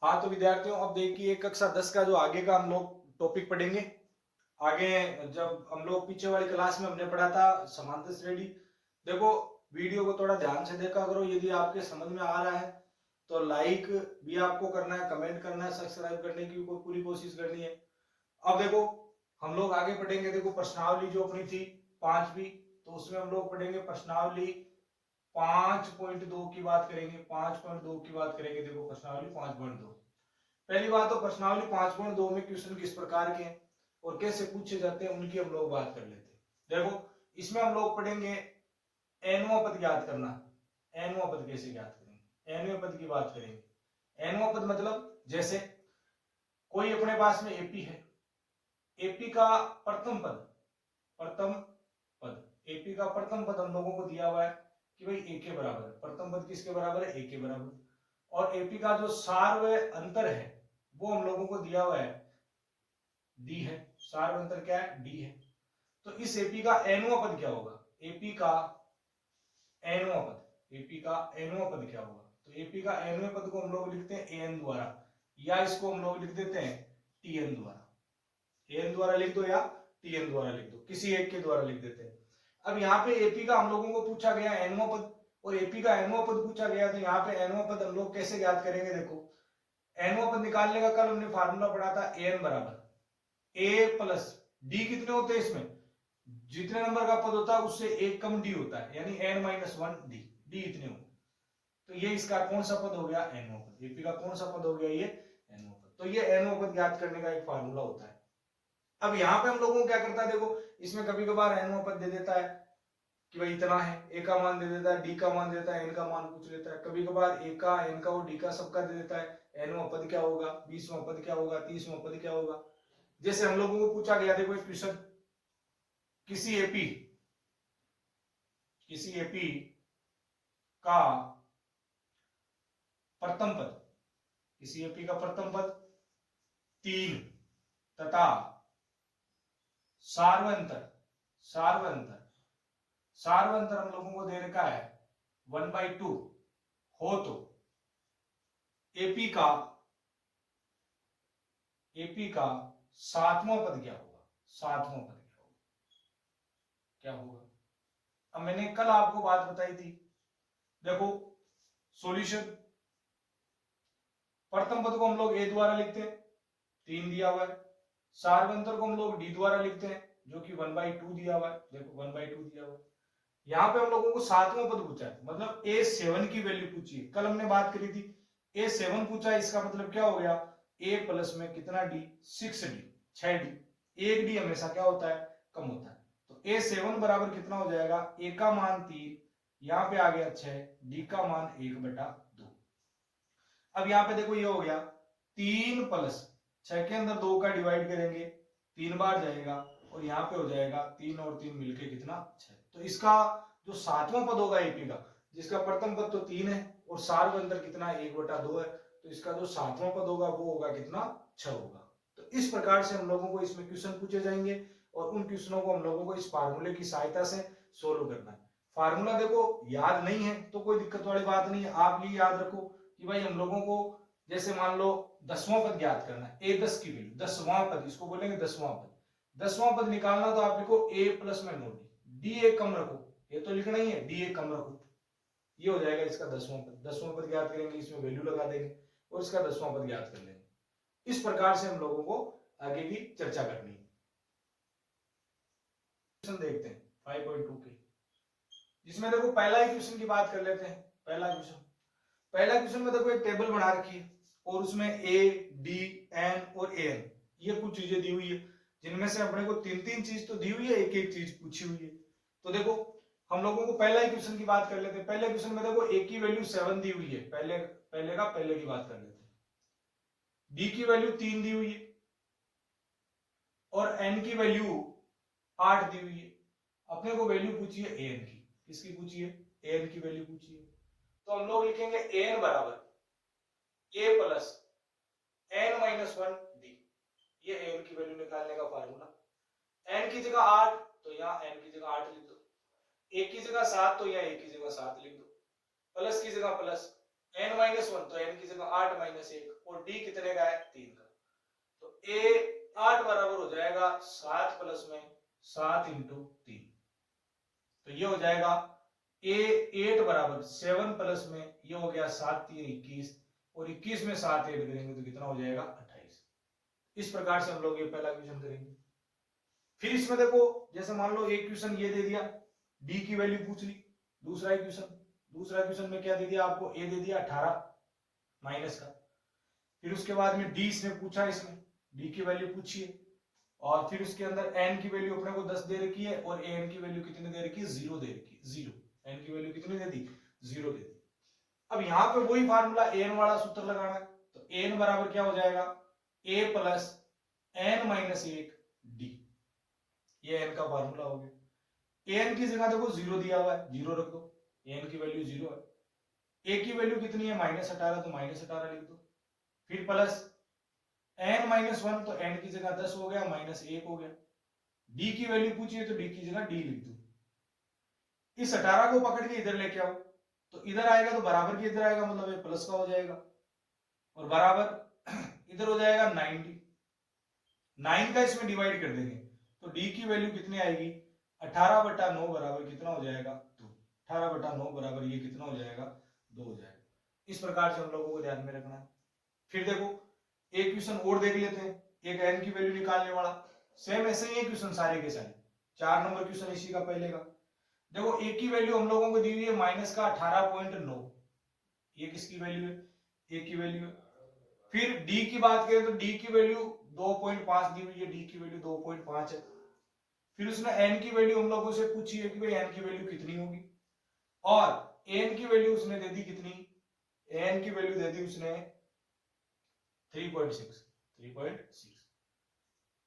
हाँ तो विद्यार्थियों, अब देखिए कक्षा 10 का जो आगे का हम लोग टॉपिक पढ़ेंगे। आगे जब हम लोग पीछे वाली क्लास में हमने पढ़ा था समांतर श्रेणी। देखो, वीडियो को थोड़ा ध्यान से देखा करो, यदि आपके समझ में आ रहा है तो लाइक भी आपको करना है, कमेंट करना है, सब्सक्राइब करने की पूरी कोशिश करनी है। अब देखो, हम लोग आगे पढ़ेंगे। देखो, प्रश्नावली जो अपनी थी 5वीं, तो उसमें हम लोग पढ़ेंगे प्रश्नावली 5.2 की बात करेंगे। 5.2 की बात करेंगे। देखो, प्रश्नावली 5.2। पहली बात तो प्रश्नावली 5.2 में क्वेश्चन किस प्रकार के हैं और कैसे पूछे जाते हैं उनकी हम लोग बात कर लेते हैं। देखो, इसमें हम लोग पढ़ेंगे एनवां पद ज्ञात करना। एनवां पद कैसे ज्ञात करेंगे, एनवें पद की बात करेंगे। एनवां पद मतलब जैसे कोई अपने पास में एपी है, एपी का प्रथम पद, प्रथम पद एपी का प्रथम पद हम लोगों को दिया हुआ है कि भाई ए के बराबर है। प्रथम पद किसके बराबर है, ए के बराबर। और एपी का जो सार्व अंतर है वो हम लोगों को दिया हुआ है डी है। सार्व अंतर क्या है, डी है। तो इस एपी का एनवां पद क्या होगा, एपी का एनवां पद, एपी का एनवां पद क्या होगा। तो एपी का एनवें पद को हम लोग लिखते हैं एन द्वारा, या इसको हम लोग लिख देते हैं टीएन द्वारा। एन द्वारा लिख दो या टीएन द्वारा लिख दो, किसी एक के द्वारा लिख देते हैं। अब यहाँ पे एपी का हम लोगों को पूछा गया एनवां पद और एपी का एनवां पद पूछा गया, तो यहाँ पे एनवां पद हम लोग कैसे ज्ञात करेंगे। देखो, एनवां पद निकालने का कल हमने फार्मूला पढ़ा था, एन बराबर ए प्लस डी। कितने होते हैं इसमें, जितने नंबर का पद होता है उससे एक कम डी होता है, यानी n minus one d. D इतने होते। तो ये इसका कौन सा पद हो गया, एनवां पद। एपी का कौन सा पद हो गया, ये एनवां पद। तो ये एनवां पद ज्ञात करने का एक फार्मूला होता है। अब यहाँ पे हम लोगों को क्या करता है, देखो इसमें कभी कभार एनवां पद दे देता है कि भाई इतना है, ए का मान दे देता है, डी का मान दे देता है, एन का मान पूछ लेता है। कभी कभार ए का, एन का और डी का सबका दे देता है। एनवां पद क्या होगा, 20वां पद क्या होगा, 30वां पद क्या होगा। जैसे हम लोगों को पूछा गया, देखो एक क्वेश्चन, किसी एपी, किसी एपी का प्रथम पद, किसी एपी का प्रथम पद 3 तथा सार्वंतर, सार्वंतर, सार्वंतर हम लोगों को दे रखा है 1/2 हो, तो एपी का, एपी का 7वां पद क्या होगा, 7वां पद क्या होगा, क्या होगा। अब मैंने कल आपको बात बताई थी, देखो सॉल्यूशन, प्रथम पद को हम लोग ए द्वारा लिखते हैं, 3 दिया हुआ है। सार्वंतर को हम लोग डी द्वारा लिखते हैं, जो कि 1/2 दिया हुआ है। देखो 1/2 दिया हुआ है। यहाँ पे हम लोगों को 7वां पद पूछा है, मतलब A7 की वैल्यू पूछी है। कल हमने बात करी थी A7 पूछा है, इसका मतलब क्या हो गया, A प्लस में कितना डी, 6D, 6D। एक डी हमेशा क्या होता है, कम होता है। तो A7 बराबर कितना हो जाएगा, A का मान 3, यहाँ पे आ गया 6, डी का मान 1/2। अब यहाँ पे देखो ये हो गया 3 प्लस 6 के अंदर 2 का डिवाइड करेंगे, 3 बार जाएगा और यहाँ पे हो जाएगा 3 और 3 मिलके कितना, 6। तो इसका जो 7वां पद होगा एपी का, जिसका प्रथम पद तो 3 है और सार्वंतर कितना 1/2 है, तो इसका जो 7वां पद होगा वो होगा कितना, 6 होगा। तो इस प्रकार से हम लोगों को इसमें क्वेश्चन पूछे जाएंगे और उन क्वेश्चनों को हम लोगों को इस फार्मूले की सहायता से सोल्व करना है। फार्मूला देखो याद नहीं है तो कोई दिक्कत वाली बात नहीं है, आप ये याद रखो कि भाई हम लोगों को जैसे मान लो 10वां पद ज्ञात करना है, A10 की वैल्यू, 10वां पद इसको बोलेंगे 10वां पद। 10वां पद निकालना तो आप लिखो A प्लस में नो डी, डी एक कम रखो, ये तो लिखना ही है, डी एक कम रखो, ये हो जाएगा इसका 10वां पद। 10वां पद ज्ञात करेंगे, इसमें वैल्यू लगा देंगे और इसका 10वां पद ज्ञात कर लेंगे। इस प्रकार से हम लोगों को आगे की चर्चा करनी है। क्वेश्चन देखते हैं 5.2 के, जिसमें देखो पहला ही क्वेश्चन की बात कर लेते हैं। पहला क्वेश्चन, पहला क्वेश्चन में देखो एक टेबल बना रखी है और उसमें ए, डी, एन और एन ये कुछ चीजें दी हुई है, जिनमें से अपने को 3-3 चीज तो दी हुई है, एक एक चीज पूछी हुई है। तो देखो हम लोगों को पहला ही क्वेश्चन की बात कर लेते हैं। पहले क्वेश्चन में देखो ए की वैल्यू 7 दी हुई है, पहले पहले की बात कर लेते हैं। डी की वैल्यू 3 दी हुई है और एन की वैल्यू 8 दी हुई है। अपने को वैल्यू पूछी है एन की, किसकी पूछी है, एन की वैल्यू पूछी है। तो हम लोग लिखेंगे एन बराबर ए प्लस एन माइनस 1 डी, ये एन की वैल्यू निकालने का फार्मूला। एन की जगह 8 तो यहाँ एन की जगह 8 लिख दो, एक की जगह 7 तो यहाँ एक की जगह 7 लिख दो, प्लस की जगह प्लस, n माइनस वन, तो n की जगह 8 माइनस 1, और d कितने का है 3 का। तो a 8 बराबर हो जाएगा 7 प्लस में 7 इंटू 3, तो ये हो जाएगा a 8 बराबर 7 प्लस में ये हो गया 7 3 21, और 21 में 7 ऐड करेंगे तो कितना हो जाएगा 28। इस प्रकार से हम लोग ये पहला क्वेश्चन करेंगे। फिर इसमें देखो, जैसे मान लो एक क्वेश्चन ये दे दिया, d की वैल्यू पूछ ली। दूसरा क्वेश्चन में क्या दे दिया आपको, a दे दिया 18 माइनस का। फिर उसके बाद में d इसने पूछा, इसमें d की वैल्यू पूछी है, और फिर उसके अंदर n की वैल्यू अपने को 10 दे रखी है, और an की वैल्यू कितनी दे रखी है 0 दे रखी है, 0। n की वैल्यू कितनी दे दी 0 दे दी। अब यहाँ पे वही फार्मूला an वाला सूत्र लगाना है, तो n बराबर क्या हो जाएगा a plus n minus 1 d, ये n का फार्मूला हो गया। an की जगह देखो 0 दिया हुआ है, 0 रख दो, an की वैल्यू 0 है। a की वैल्यू कितनी है -18, तो -18 लिख दो। फिर प्लस n माइनस 1, तो n की जगह 10 हो गया, माइनस 1 हो गया। d की वैल्यू पूछी है तो d की जगह d लिख दो। इस 18 को पकड़ के इधर लेके आओ, तो इधर आएगा तो बराबर के इधर आएगा, मतलब ये प्लस का हो जाएगा, और बराबर इधर हो जाएगा 90। 9 का इसमें डिवाइड कर देंगे, तो d की वैल्यू कितनी आएगी 18/9 बराबर कितना हो जाएगा 2। 18/9 बराबर ये कितना हो जाएगा 2 हो जाएगा। इस प्रकार से हम लोगों को ध्यान में रखना है। फिर देखो एक क्वेश्चन और देख लेते हैं, एक n की वैल्यू निकालने वाला। सेम ऐसे ही है क्वेश्चन सारे के सारे। 4 नंबर क्वेश्चन इसी का पहले का। देखो a की वैल्यू हम लोगों को दी हुई है माइनस का 18.9, ये किसकी वैल्यू है a की वैल्यू है। फिर d की बात करें तो d की वैल्यू 2.5 दी हुई है, d की वैल्यू 2.5 है। फिर उसने n की वैल्यू हम लोगों से पूछी है कि भाई n की वैल्यू कितनी होगी, और n की वैल्यू उसने दे दी कितनी, n की वैल्यू दे दी उसने 3.6।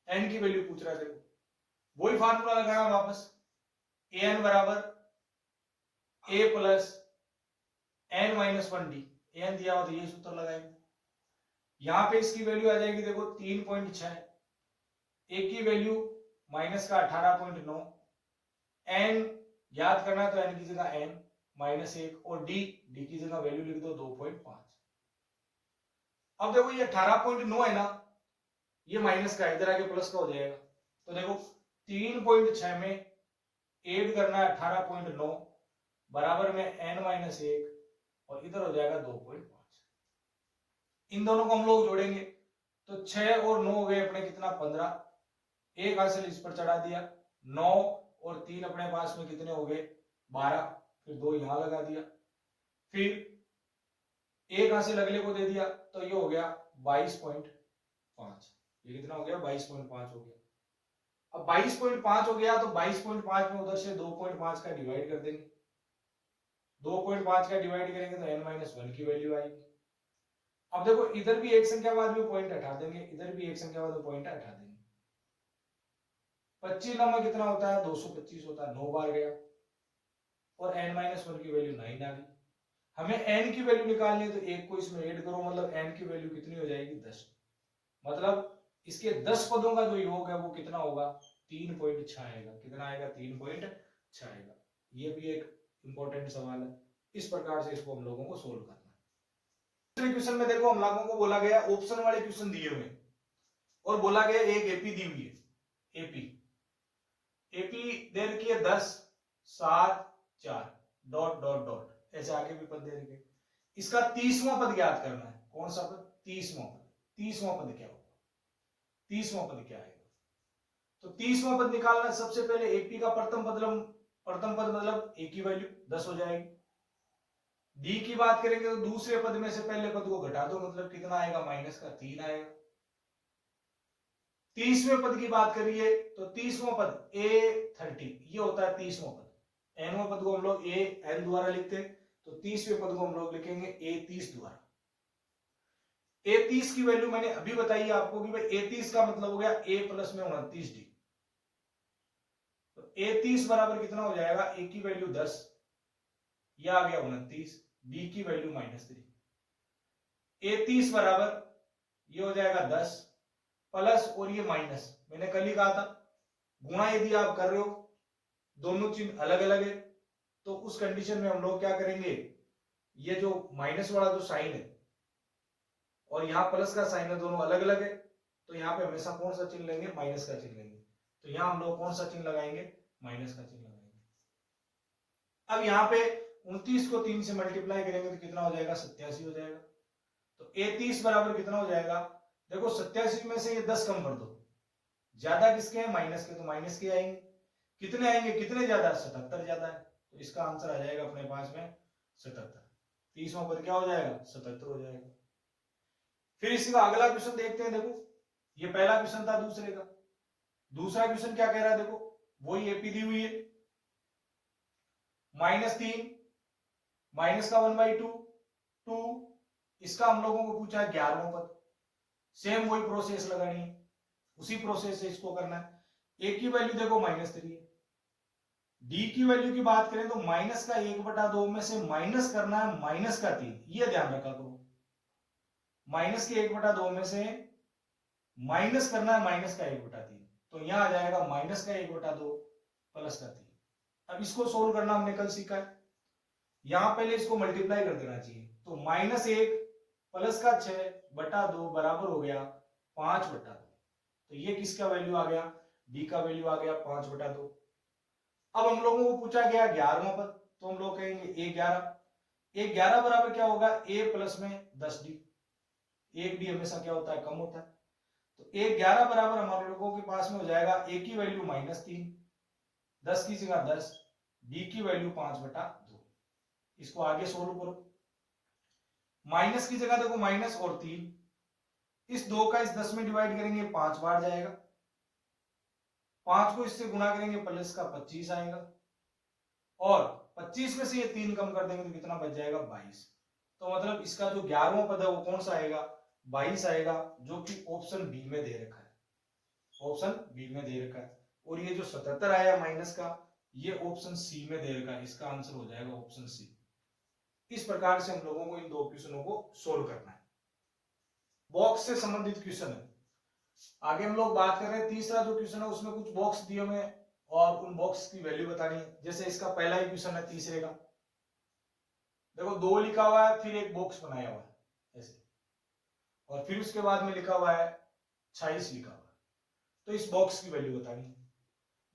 n की वैल्यू पूछ रहा है, देखो वही फार्मूला लगाना वापस, an बराबर a plus n minus 1d, n दिया हुआ तो ये सूत्र लगाएंगे। यहां पे इसकी वैल्यू आ जाएगी देखो 3.6, a की वैल्यू माइनस का 18.9, n याद करना तो n की जगह n माइनस 1, और d की जगह वैल्यू लिख दो 2.5। अब देखो ये 18.9 है ना, ये माइनस का इधर आके प्लस का हो जाएगा, तो देखो 3.6 में ऐड करना है 18.9 बराबर में n माइनस 1, और इधर हो जाएगा 2.5। इन दोनों को हम लोग जोड़ेंगे तो 6 और 9 हो गए अपने कितना 15, एक हासिल इस पर चढ़ा दिया, 9 और 3 अपने पास में कितने हो गए 12, फिर 2 यहां लगा दिया, फिर एक हासिल अगले को दे दिया, तो ये हो गया 22.5। ये कितना हो गया 22.5 हो गया। अब 22.5 हो गया तो 22.5 में उधर से 2.5 का डिवाइड कर देंगे, 2.5 का डिवाइड करेंगे तो n-1 की वैल्यू आएगी। अब देखो इधर भी एक संख्या बाद में पॉइंट हटा देंगे, इधर भी एक संख्या बाद में पॉइंट हटा देंगे। 25 नंबर कितना होता है 225 होता है, 9 बार गया, और n-1 की वैल्यू 9 आ गई। हमें n की वैल्यू निकालनी है तो एक को इसमें ऐड करो, मतलब n की वैल्यू कितनी हो जाएगी 10, मतलब इसके 10 पदों का जो योग है वो कितना होगा 3.6 आएगा। कितना आएगा 3.6 आएगा। ये भी एक इंपॉर्टेंट सवाल है, इस प्रकार से इसको हम लोगों को सोल्व करना है। दूसरे क्वेश्चन में देखो हम लोगों को बोला गया ऑप्शन वाले क्वेश्चन दिए हुए और बोला गया एक एपी दी हुई है, एपी दे रखी है 10 7 4 डॉट डॉट डॉट, ऐसे आगे भी पद दे रखे। इसका 30वां पद ज्ञात करना है। कौन सा पद 30वां पद। 30वां पद क्या होगा, 30वां पद क्या आएगा, तो 30वां पद निकालना है। सबसे पहले एपी का प्रथम पद मतलब ए की वैल्यू 10 हो जाएगी। डी की बात करेंगे तो दूसरे पद में से पहले पद को घटा दो, मतलब कितना आएगा माइनस का 3 आएगा। 30वें पद की बात करिए तो 30वां पद ए 30, ये होता है 30वां पद। एनवां पद को हम लोग ए एन द्वारा लिखते हैं, तो 30वें पद को हम लोग लिखेंगे ए 30 द्वारा। ए 30 की वैल्यू मैंने अभी बताई आपको कि भाई ए 30 का मतलब हो गया ए प्लस में 29 डी, तो ए 30 बराबर कितना हो जाएगा, ए की वैल्यू 10, यह आ गया 29, डी की वैल्यू -3। ए 30 बराबर ये हो जाएगा 10 प्लस और ये माइनस, मैंने कल ही कहा था गुणा यदि आप कर रहे हो दोनों चिन्ह अलग अलग है तो उस कंडीशन में हम लोग क्या करेंगे, ये जो माइनस वाला जो साइन है और यहाँ प्लस का साइन है, दोनों अलग अलग है, तो यहाँ पे हमेशा कौन सा चिन्ह लेंगे, माइनस का चिन्ह लेंगे। तो यहाँ हम लोग कौन सा चिन्ह लगाएंगे, माइनस का चिन्ह लगाएंगे। अब यहाँ पे 29 को 3 से मल्टीप्लाई करेंगे तो कितना हो जाएगा, 87 हो जाएगा। तो A30 बराबर कितना हो जाएगा, देखो 87 में से ये 10 कम कर दो, ज्यादा किसके हैं, माइनस के, तो माइनस के आएंगे। कितने आएंगे, कितने ज्यादा, 77 ज्यादा है, तो इसका आंसर आ जाएगा अपने पास में 77। 30 में पर क्या हो जाएगा, 77 हो जाएगा। फिर इसका अगला क्वेश्चन देखते हैं। देखो ये पहला क्वेश्चन था दूसरे का, दूसरा क्वेश्चन क्या कह रहा है, देखो वही एपी दी हुई है, -3 माइनस का 1/2 2, इसका हम लोगों को पूछा है 11वां पद। सेम वही प्रोसेस लगानी है, उसी प्रोसेस से इसको करना है। ए की वैल्यू देखो -3 है, डी की वैल्यू की बात करें तो माइनस का 1/2 में से माइनस करना है माइनस का 3, ये ध्यान रखा करो। माइनस के 1/2 में से माइनस करना है माइनस का 1/3, तो यहां आ जाएगा माइनस का 1/2 प्लस का 3। अब इसको सोल्व करना हमने कल सीखा है, यहां पहले इसको मल्टीप्लाई कर देना चाहिए, तो -1 प्लस का 6/2 बराबर हो गया 5/2। तो ये किसका वैल्यू आ गया, डी का वैल्यू आ गया 5/2। अब हम लोगों को पूछा गया 11वां पद, तो हम लोग कहेंगे A11 बराबर क्या होगा, A प्लस में 10D, एक डी हमेशा क्या होता है, कम होता है। तो A11 बराबर हमारे लोगों के पास में हो जाएगा, A की वैल्यू -3, 10 की जगह 10, D की वैल्यू 5/2। इसको आगे सोल्व करो, माइनस की जगह देखो माइनस और 3, इस 2 का इस 10 में डिवाइड करेंगे 5 बार जाएगा, 5 को इससे गुणा करेंगे प्लस का 25 आएगा, और 25 में से ये 3 कम कर देंगे तो कितना बच जाएगा, 22। तो मतलब इसका जो 11वां पद है वो कौन सा आएगा, 22 आएगा, जो कि ऑप्शन बी में दे रखा है, ऑप्शन बी में दे रखा है। और ये जो 77 आया माइनस का, ये ऑप्शन सी में दे रखा है, इसका आंसर हो जाएगा ऑप्शन सी। इस प्रकार से हम लोगों को इन दो क्वेश्चनों को सोल्व करना है, बॉक्स से संबंधित क्वेश्चन है। आगे हम लोग बात कर रहे हैं, तीसरा जो क्वेश्चन है उसमें कुछ बॉक्स दिए हुए हैं और उन बॉक्स की वैल्यू बतानी है। जैसे इसका पहला ही क्वेश्चन है तीसरे का, देखो 2 लिखा हुआ है, फिर एक बॉक्स बनाया हुआ है ऐसे, और फिर उसके बाद में लिखा हुआ है 26 लिखा हुआ है, तो इस बॉक्स की वैल्यू बतानी है।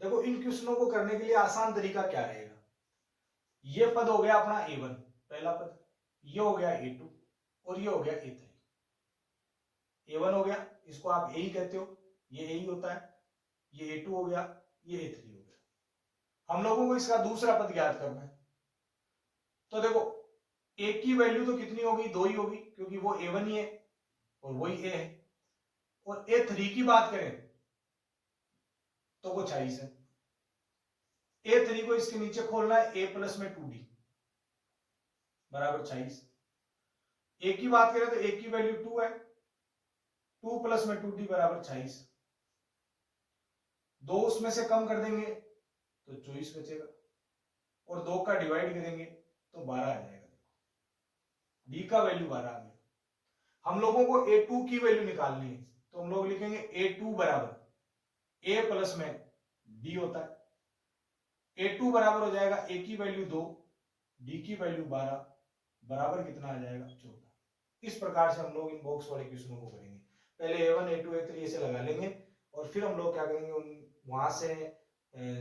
देखो इन क्वेश्चनों को करने के लिए आसान तरीका क्या रहेगा, ये पद हो गया अपना A1 पहला पद, ये हो गया A2 और ये हो गया A3। A1 हो गया, इसको आप A ही कहते हो, ये A ही होता है, ये A2 हो गया, ये A3 हो गया। हम लोगों को इसका दूसरा पद ज्ञात करना है, तो देखो A की वैल्यू तो कितनी होगी, 2 ही होगी, क्योंकि वो A1 ही है और वही A है। और A3 की बात करें तो वो 26 है। A3 को इसके नीचे खोलना है, A प्लस में 2D बराबर 26। A की बात करें तो A की वैल्यू 2 है, 2 प्लस में 2D बराबर 26। 2 उसमें से कम कर देंगे तो 24 बचेगा, और 2 का डिवाइड करेंगे तो 12 आ जाएगा। डी का वैल्यू 12 आ गया। हम लोगों को A2 की वैल्यू निकालनी है, तो हम लोग लिखेंगे A2 बराबर A प्लस में D होता है। A2 बराबर हो जाएगा A की वैल्यू 2, D की वैल्यू 12 बराबर कितना आ जाएगा, 14। इस प्रकार से हम लोग इन बॉक्स वाले क्वेश्चनों को करेंगे। पहले A1 A2 A3 ऐसे लगा लेंगे, और फिर हम लोग क्या करेंगे, उन वहां से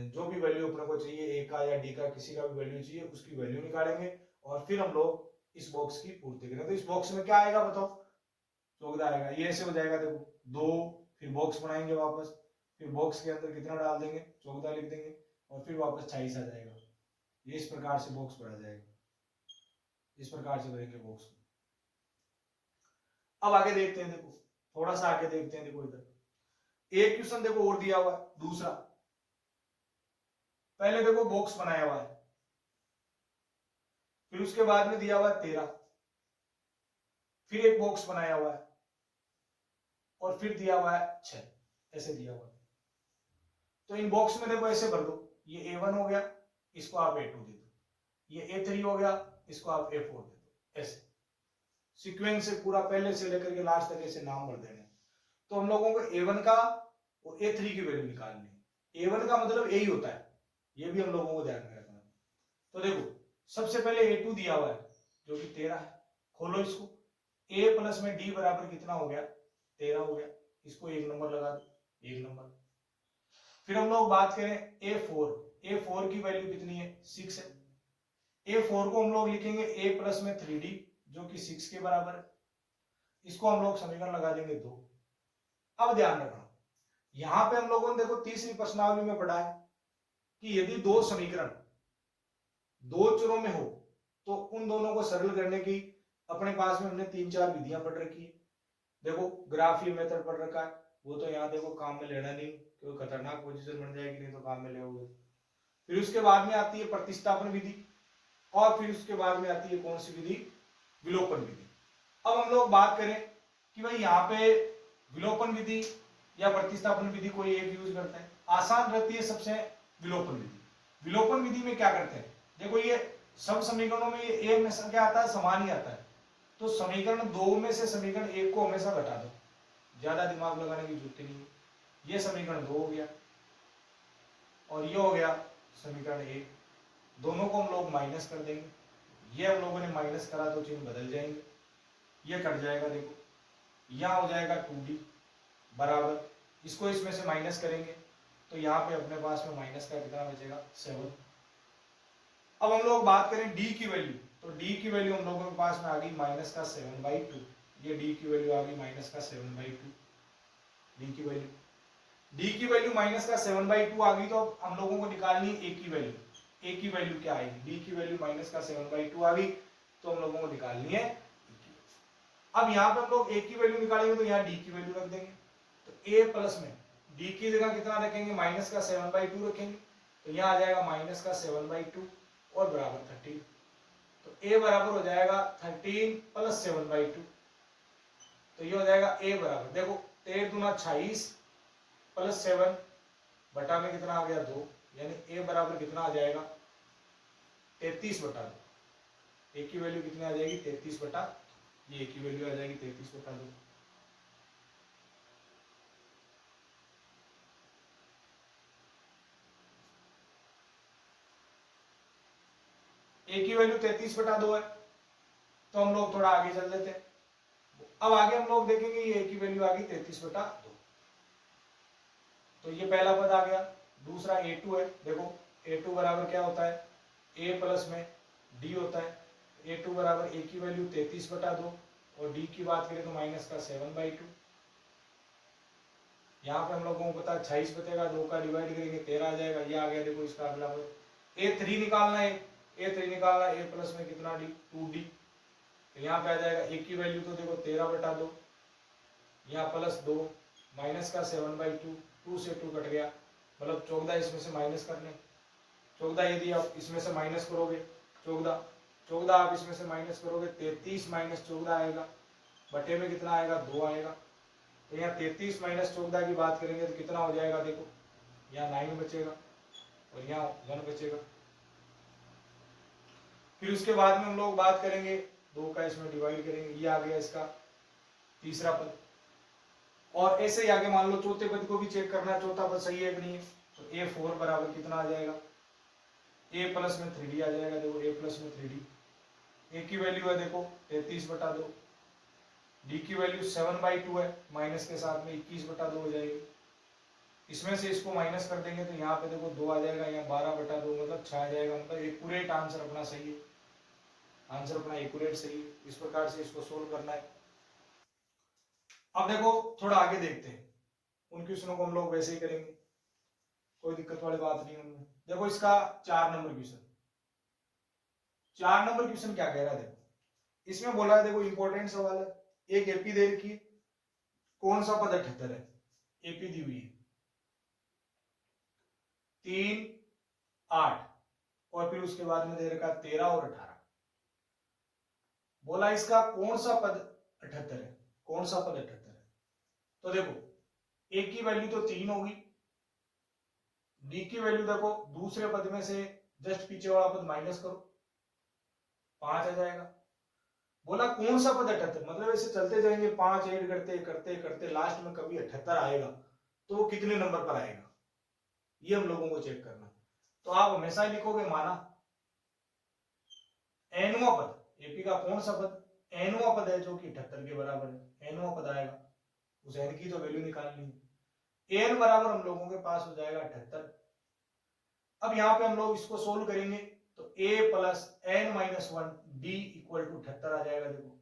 जो भी वैल्यू अपने को चाहिए, A का या D का किसी का भी वैल्यू चाहिए, उसकी वैल्यू निकालेंगे, और फिर हम लोग इस बॉक्स की पूर्ति करेंगे। तो इस बॉक्स में क्या आएगा बताओ, 14 आएगा। ये ऐसे हो जाएगा, देखो 2, फिर बॉक्स बनाएंगे वापस, फिर बॉक्स के अंदर कितना डाल देंगे, 14 लिख देंगे, और फिर वापस 26 आ जाएगा। ये इस प्रकार से बॉक्स बढ़ा जाएगा, इस प्रकार से भरेंगे बॉक्स को। अब आगे देखते हैं, देखो थोड़ा सा आगे देखते हैं। देखो इधर एक क्वेश्चन देखो और दिया हुआ है, दूसरा। पहले देखो बॉक्स बनाया हुआ है, फिर उसके बाद में दिया हुआ है 13, फिर एक बॉक्स बनाया हुआ है, और फिर दिया हुआ है 6, ऐसे दिया हुआ है। तो इन बॉक्स में देखो ऐसे भर दो, ये A1 हो गया, इसको आप A2 दे दो, ये A3 हो गया, इसको आप A4 दे दो, ऐसे सीक्वेंस से पूरा पहले से लेकर के लास्ट तक ऐसे नाम भर देने। तो हम लोगों को A1 का और A3 की वैल्यू निकालनी है। A1 का मतलब A ही होता है, ये भी हम लोगों को ध्यान में रखना है। तो देखो सबसे पहले A2 दिया हुआ है, जो कि 13 है। खोलो इसको, a प्लस में d बराबर कितना हो गया, 13 हो गया। इसको 1 नंबर लगा दो, 1 नंबर। फिर हम लोग बात करें a4 की वैल्यू कितनी है, 6 है। a4 को हम लोग लिखेंगे a प्लस में 3d जो कि 6 के बराबर है। इसको हम लोग समीकरण लगा देंगे 2। अब ध्यान रखना, यहां पे हम लोगों ने देखो तीसरी प्रश्नावली में पढ़ा है कि यदि दो समीकरण दो चरों में हो तो उन दोनों को सरल करने की अपने पास में हमने 3-4 विधियां पढ़ रखी है। देखो ग्राफीय मेथड पढ़ रखा है, वो तो यहाँ देखो काम में लेना नहीं, क्योंकि खतरनाक पोजीशन बन जाएगी नहीं तो काम में लेओगे। फिर उसके बाद में आती है प्रतिस्थापन विधि, और फिर उसके बाद में आती है कौन सी विधि, विलोपन विधि। अब हम लोग बात करें कि भाई यहाँ पे विलोपन विधि या प्रतिस्थापन विधि कोई एक यूज करता है, आसान रहती है सबसे विलोपन विधि। विलोपन विधि में क्या करते हैं, देखो ये सब समीकरणों में ये ए हमेशा क्या आता है, समान ही आता है। तो समीकरण 2 में से समीकरण 1 को हमेशा घटा दो, ज्यादा दिमाग लगाने की जरूरत नहीं है। ये समीकरण 2 हो गया और ये हो गया समीकरण 1, दोनों को हम लोग माइनस कर देंगे। ये हम लोगों ने माइनस करा तो चिन्ह बदल जाएंगे, ये कट जाएगा। देखो यहाँ हो जाएगा 2d बराबर, इसको इसमें से माइनस करेंगे तो यहाँ पे अपने पास में माइनस का कितना बचेगा, 7। अब हम लोग बात करें d की वैल्यू, तो d की वैल्यू हम लोगों के पास में आ गई माइनस का 7/2। ये d की वैल्यू आ गई माइनस का 7/2। d की वैल्यू माइनस का 7/2 आ गई। तो अब हम लोगों को निकालनी है a की वैल्यू। a की वैल्यू क्या आएगी, d की वैल्यू माइनस का 7/2 आ गई, तो हम लोगों को निकालनी है। अब यहाँ पे हम लोग a की वैल्यू निकालेंगे तो यहाँ d की वैल्यू रख देंगे। तो a प्लस में d की जगह कितना रखेंगे, माइनस का 7/2 रखेंगे, तो यहाँ आ जाएगा माइनस का 7/2 और बराबर 13। तो a बराबर हो जाएगा 13 प्लस 7/2। तो ये हो जाएगा a बराबर, देखो 13 दूना 26 प्लस 7 बटा में कितना आ गया 2, यानी a बराबर कितना आ जाएगा, 33/2। a की वैल्यू कितनी आ जाएगी, 33/, ये a की वैल्यू आ जाएगी 33/2। a की वैल्यू 33/2 है, तो हम लोग थोड़ा आगे चल लेते हैं। अब आगे हम लोग देखेंगे ये a की वैल्यू आ गई 33/2, तो ये पहला पद आ गया। दूसरा a2 है, देखो a2 बराबर क्या होता है, a प्लस में d होता है। a2 बराबर a की वैल्यू 33/2 और d की बात करें तो माइनस का 7/2। यहाँ पे हम लोगों को पता है 26 बचेगा, 2 का डिवाइड करेंगे 13 आ जाएगा। ये आ गया, देखो इसका अगला पद। a3 निकालना है, a3 निकालना है, a प्लस में कितना d, 2d। तो यहाँ पे आ जाएगा a की वैल्यू तो देखो 13/2, यहाँ प्लस 2 माइनस का 7/2, 2 से 2 कट गया, मतलब 14 इसमें से माइनस करने। 14 यदि आप इसमें से माइनस करोगे, 14 आप इसमें से माइनस करोगे, 33 माइनस 14 आएगा, बटे में कितना आएगा, 2 आएगा। तो यहाँ 33 माइनस 14 की बात करेंगे तो कितना हो जाएगा, देखो यहाँ 9 बचेगा और यहाँ 1 बचेगा। फिर उसके बाद में हम लोग बात करेंगे 2 का इसमें डिवाइड करेंगे, ये आ गया इसका तीसरा पद। और ऐसे ही आगे मान लो चौथे पद को भी चेक करना है, चौथा पद सही है कि नहीं है। तो a4 बराबर कितना आ जाएगा, a प्लस में 3d आ जाएगा। देखो a प्लस में 3d, a की वैल्यू है देखो 33/2, d की वैल्यू 7/2 है, माइनस के साथ में 21/2 हो जाएगी। इसमें से इसको माइनस कर देंगे तो यहाँ पे देखो 2 आ जाएगा, यहाँ 12/2 मतलब 6 आ जाएगा। मतलब एक्यूरेट आंसर अपना सही है, आंसर अपना एक्यूरेट सही है। इस प्रकार से इसको सोल्व करना है। अब देखो थोड़ा आगे देखते हैं, उन क्वेश्चनों को हम लोग वैसे ही करेंगे, कोई दिक्कत वाली बात नहीं है। देखो इसका 4 नंबर क्वेश्चन, 4 नंबर क्वेश्चन क्या कह रहा है, देखो इसमें बोला है, देखो इंपॉर्टेंट सवाल है। एक एपी दे रखी है, कौन सा पद 78 है, एपी दी हुई है 3, 8 और फिर उसके बाद में दे रखा 13 और 18। बोला इसका कौन सा पद 78 है, कौन सा पद 78 है। तो देखो ए की वैल्यू तो 3 होगी, डी की वैल्यू देखो दूसरे पद में से जस्ट पीछे वाला पद माइनस करो, 5 आ जाएगा। बोला कौन सा पद 78, मतलब ऐसे चलते जाएंगे 5 ऐड करते करते करते लास्ट में कभी 78 आएगा तो वो कितने नंबर पर आएगा, ये हम लोगों को चेक करना। तो आप हमेशा ही लिखोगे माना nवां पद, एपी का कौन सा पद, एनवा पद है जो कि 78 के बराबर है, एनवा पद आएगा, उस एन की तो वैल्यू निकालनी है। एन बराबर हम लोगों के पास हो जाएगा 78। अब यहाँ पे हम लोग इसको सोल्व करेंगे तो a plus n minus one d equal to 78 आ जाएगा। देखो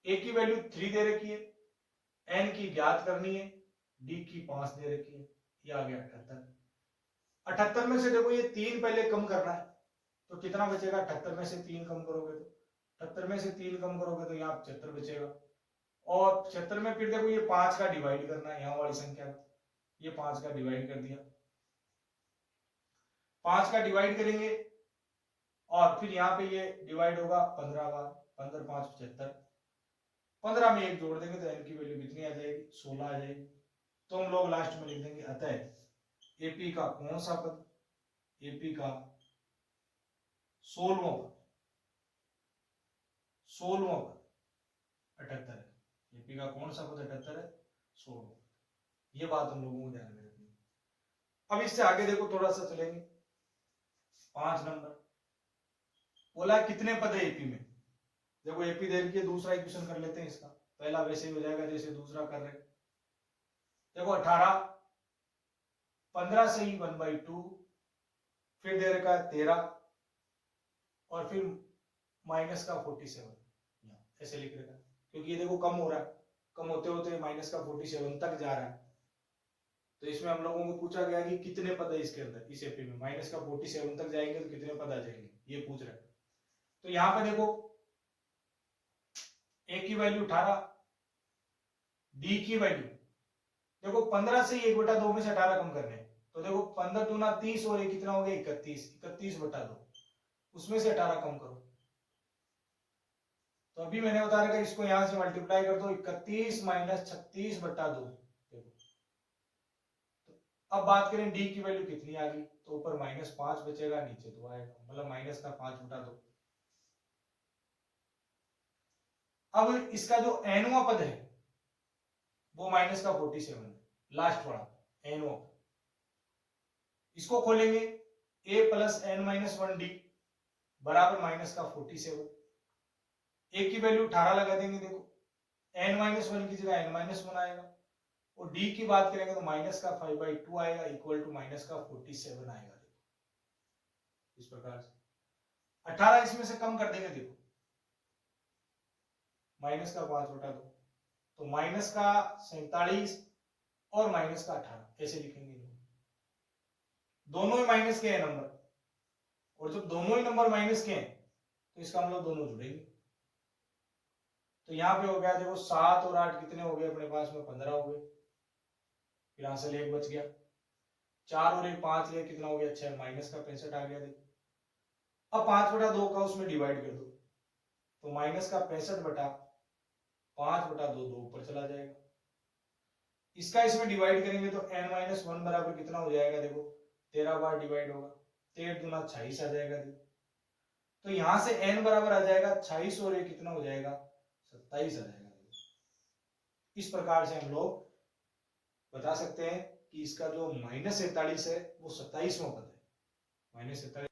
a की वैल्यू 3 दे रखी है, n की ज्ञात करनी है, d की 5 दे रखी है, ये आ गया 78। 78 में से देखो ये 3 पहले कम करना है, तो कितना बचेगा, 78 में से 3 कम करोगे तो 78 में से 3 कम करोगे तो यहाँ 75 बचेगा, और 75 में फिर देखो ये 5 का डिवाइड करना है यहाँ वाली संख्या में, ये 5 का डिवाइड कर दिया, 5 का डिवाइड करेंगे और फिर यहाँ पे ये डिवाइड होगा 15 बार, 15 5 75, 15 में एक जोड़ देंगे तो n की वैल्यू कितनी आ जाएगी, 16 आ जाएगी। तो हम लोग लास्ट में लिख देंगे अतः एपी का कौन सा पद, एपी का 16वां पद, 16वां पद 78 है, एपी का कौन सा पद 78 है, 16वां पद। ये बात हम लोगों को ध्यान में रखनी है। अब इससे आगे देखो थोड़ा सा चलेंगे, 5 नंबर बोला कितने पद है एपी में। देखो एपी दे रखी है, दूसरा इक्वेशन कर लेते हैं इसका, पहला वैसे ही हो जाएगा जैसे दूसरा कर रहे। देखो 18, 15 से ही 1/2, फिर दे रखा है 13 और फिर माइनस का 47, ऐसे लिख रखा है क्योंकि ये देखो कम हो रहा है, कम होते होते माइनस का 47 तक जा रहा है। तो इसमें हम लोगों को पूछा गया कि कितने पद है इसके अंदर, इस एपी में माइनस का 47 तक जाएंगे तो कितने पद आ जाएंगे, ये पूछ रहे हैं। तो यहां पर देखो ए की वैल्यू 18, डी की वैल्यू देखो 15 से 1/2 में से 18 कम करने, तो देखो 15 दूना 30 और ये कितना हो गया 31, 31/2, उसमें से 18 कम करो। तो अभी मैंने बता रखा इसको यहां से मल्टीप्लाई कर दो, 31 माइनस 36/2। देखो तो अब बात करें डी की वैल्यू कितनी आ गई, तो ऊपर -5 बचेगा, नीचे 2 आएगा, मतलब माइनस का 5/2। अब इसका जो एनवा पद है वो माइनस का 47 है, लास्ट वाला एनवा, इसको खोलेंगे a plus n minus one d बराबर माइनस का 47, a की वैल्यू 18 लगा देंगे, देखो n माइनस वन की जगह n माइनस वन आएगा, और d की बात करेंगे तो माइनस का 5/2 आएगा इक्वल टू माइनस का 47 आएगा। देखो इस प्रकार से 18 इसमें से कम कर देंगे, देखो माइनस का 5/2, तो माइनस का 47 और माइनस का 18 ऐसे लिखेंगे। दोनों ही माइनस के हैं नंबर, और जब दोनों ही नंबर माइनस के हैं तो इसका मतलब दोनों जुड़ेंगे। तो यहाँ पे हो गया देखो 7 और 8 कितने हो गए अपने पास में, 15 हो गए, फिर यहां से 1 बच गया, 4 और 1 5 ले कितना हो गया 6, माइनस का 65 आ गया। देखो अब 5/2 का उसमें डिवाइड कर दो, तो माइनस का 65/5/2 2 ऊपर चला जाएगा, इसका इसमें डिवाइड करेंगे तो n माइनस वन बराबर कितना हो जाएगा, देखो 13 बार डिवाइड होगा, 13 दूना 26 आ जाएगा। देखो तो यहां से n बराबर आ जाएगा 26 और ये कितना हो जाएगा 27 आ जाएगा। इस प्रकार से हम लोग बता सकते हैं कि इसका जो -47 है वो 27वां पद है, -47।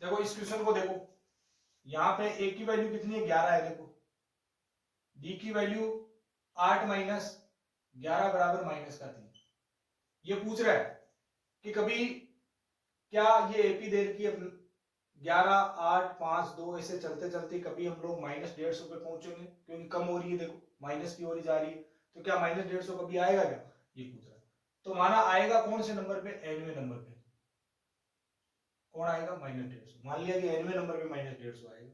देखो इस क्वेश्चन को देखो, यहाँ पे a की वैल्यू कितनी है 11 है, देखो d की वैल्यू 8 माइनस 11 बराबर माइनस का 3। ये पूछ रहा है कि कभी क्या ये एपी दे रखी है 11 8 5 2 ऐसे चलते चलते कभी हम लोग -150 पे पहुंचेंगे, क्योंकि कम हो रही है, देखो माइनस की ओर जा रही है, तो क्या -150 कभी आएगा क्या, ये पूछ रहा है। तो माना आएगा कौन से नंबर पे, nवें नंबर पे कौन आएगा -150, मान लिया कि nवें नंबर पे -150 आएगा।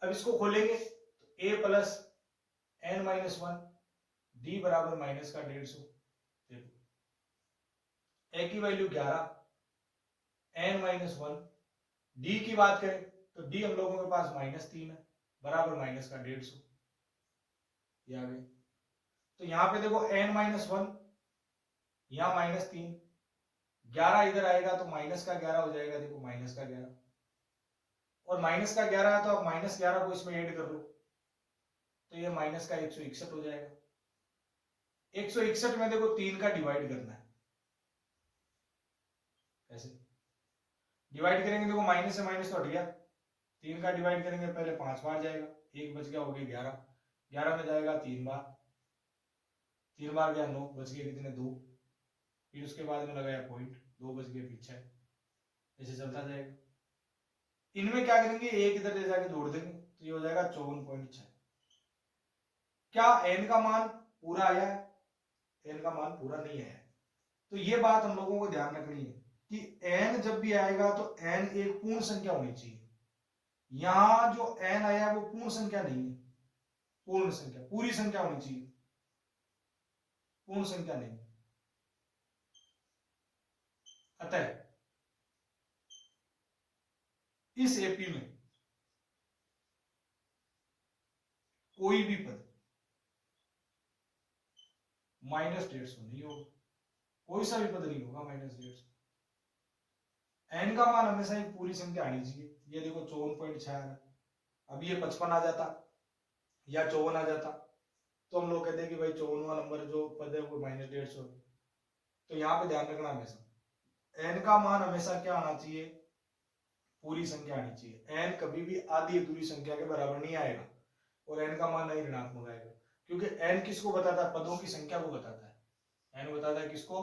अब इसको खोलेंगे तो a plus n minus one d बराबर माइनस का 150। देखो a की value 11, n minus one, d की बात करें तो डी हम लोगों के पास -3 है बराबर माइनस का 150, ये आ गए। तो यहाँ पे देखो n माइनस वन, यहाँ -3, 11 इधर आएगा तो माइनस का 11 हो जाएगा, देखो माइनस का 11, और माइनस का 11 है तो आप -11 को इसमें ऐड कर लो, तो ये माइनस का 161 हो जाएगा। 161 में देखो 3 का डिवाइड करना है, ऐसे डिवाइड करेंगे, देखो माइनस से माइनस तो हट गया, 3 का डिवाइड करेंगे पहले 5 बार जाएगा, 1 बच गया, हो गए 11, 11 में जाएगा 3 बार, 3 बार गया 9, बच गए कितने 2, फिर उसके बाद में लगाया पॉइंट, 2 बच गए फिर 6, ऐसे चलता जाएगा। इनमें क्या करेंगे, एक इधर ले जाके जोड़ देंगे तो ये हो जाएगा 54.6। क्या n का मान पूरा आया है? n का मान पूरा नहीं आया है। तो ये बात हम लोगों को ध्यान रखनी है कि n जब भी आएगा तो n एक पूर्ण संख्या होनी चाहिए। यहां जो n आया वो पूर्ण संख्या नहीं है, पूर्ण संख्या पूरी संख्या होनी चाहिए, पूर्ण संख्या नहीं। अतः इस एपी में कोई भी पद -150 नहीं होगा, कोई सा भी पद नहीं होगा -150। n का मान हमेशा एक पूरी संख्या आनी चाहिए। ये देखो 54.6 आ रहा, अब ये 55 आ जाता या 54 आ जाता तो हम लोग कहते हैं कि भाई 54वां नंबर जो पद है वो -150। तो यहाँ पे ध्यान रखना हमेशा n का मान हमेशा क्या आना चाहिए, पूरी संख्या आनी चाहिए। n कभी भी आधी अधूरी संख्या के बराबर नहीं आएगा और n का मान नहीं ऋणात्मक आएगा, क्योंकि n किसको बताता है, पदों की संख्या को बताता है। n बताता है किसको,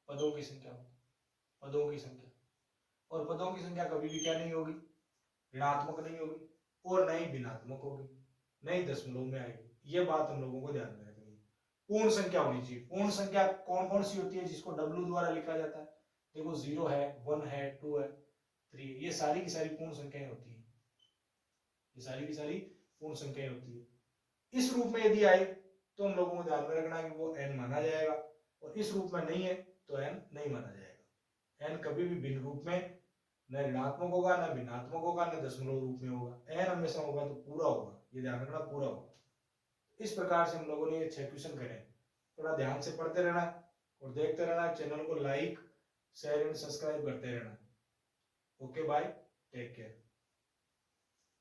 पदों की संख्या को, पदों की संख्या। और पदों की संख्या कभी भी क्या नहीं होगी, ऋणात्मक नहीं होगी और न ही भिन्नात्मक होगी, न ही दशमलव में आएगी। ये बात हम लोगों को ध्यान में रखनी है। पूर्ण संख्या होनी चाहिए। पूर्ण संख्या कौन कौन सी होती है जिसको w द्वारा लिखा जाता है, देखो 0 है, 1 है, 2 है, 3, ये सारी की सारी पूर्ण संख्याएं होती है, ये सारी की सारी पूर्ण संख्याएं होती है। इस रूप में यदि आए तो हम लोगों को ध्यान में रखना है कि वो n माना जाएगा, और इस रूप में नहीं है तो n नहीं माना जाएगा। n कभी भी भिन्न रूप में न ऋणात्मक होगा, न भिन्नात्मक होगा, न दशमलव रूप में होगा। n हमेशा होगा तो पूरा होगा, ये ध्यान रखना, पूरा होगा। इस प्रकार से हम लोगों ने ये 6 क्वेश्चन करे। थोड़ा ध्यान से पढ़ते रहना और देखते रहना, चैनल को लाइक शेयर एंड सब्सक्राइब करते रहना। Okay bye, take care.